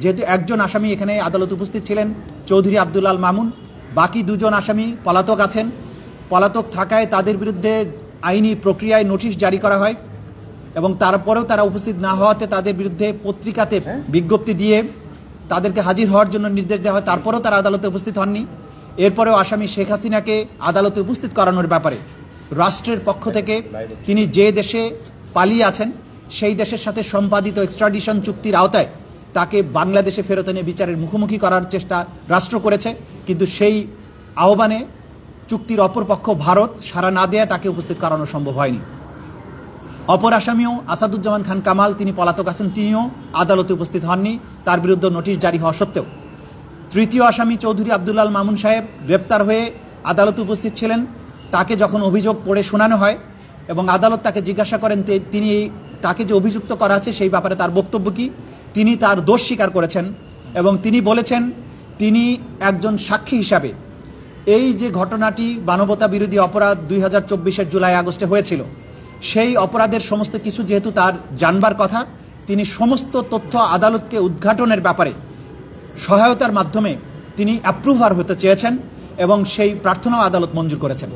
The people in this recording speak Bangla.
যেহেতু একজন আসামি এখানে আদালতে উপস্থিত ছিলেন চৌধুরী আব্দুল আল মামুন, বাকি দুজন আসামি পলাতক আছেন। পলাতক থাকায় তাদের বিরুদ্ধে আইনি প্রক্রিয়ায় নোটিশ জারি করা হয় এবং তারপরেও তারা উপস্থিত না হওয়াতে তাদের বিরুদ্ধে পত্রিকাতে বিজ্ঞপ্তি দিয়ে তাদেরকে হাজির হওয়ার জন্য নির্দেশ দেওয়া হয়। তারপরেও তারা আদালতে উপস্থিত হননি। এরপরেও আসামি শেখ হাসিনাকে আদালতে উপস্থিত করানোর ব্যাপারে রাষ্ট্রের পক্ষ থেকে তিনি যে দেশে পালিয়ে আছেন সেই দেশের সাথে সম্পাদিত এক্সট্রাডিশন চুক্তির আওতায় তাকে বাংলাদেশে ফেরত এনে বিচারের মুখোমুখি করার চেষ্টা রাষ্ট্র করেছে, কিন্তু সেই আহ্বানে চুক্তির অপরপক্ষ ভারত সাড়া না দেয়া তাকে উপস্থিত করানো সম্ভব হয়নি। অপর আসামিও আসাদুজ্জামান খান কামাল, তিনি পলাতক আছেন, তিনিও আদালতে উপস্থিত হননি, তার বিরুদ্ধে নোটিশ জারি হওয়া সত্ত্বেও। তৃতীয় আসামি চৌধুরী আব্দুল আল মামুন সাহেব গ্রেপ্তার হয়ে আদালতে উপস্থিত ছিলেন। তাকে যখন অভিযোগ পড়ে শোনানো হয় এবং আদালত তাকে জিজ্ঞাসা করেন তিনি তাকে যে অভিযুক্ত করা আছে সেই ব্যাপারে তার বক্তব্য কি, তিনি তার দোষ স্বীকার করেছেন এবং তিনি বলেছেন তিনি একজন সাক্ষী হিসাবে এই যে ঘটনাটি মানবতা বিরোধী অপরাধ 2024-এর জুলাই আগস্টে হয়েছিল সেই অপরাধের সমস্ত কিছু যেহেতু তার জানবার কথা, তিনি সমস্ত তথ্য আদালতকে উদ্ঘাটনের ব্যাপারে সহায়তার মাধ্যমে তিনি অ্যাপ্রুভার হতে চেয়েছেন এবং সেই প্রার্থনাও আদালত মঞ্জুর করেছেন।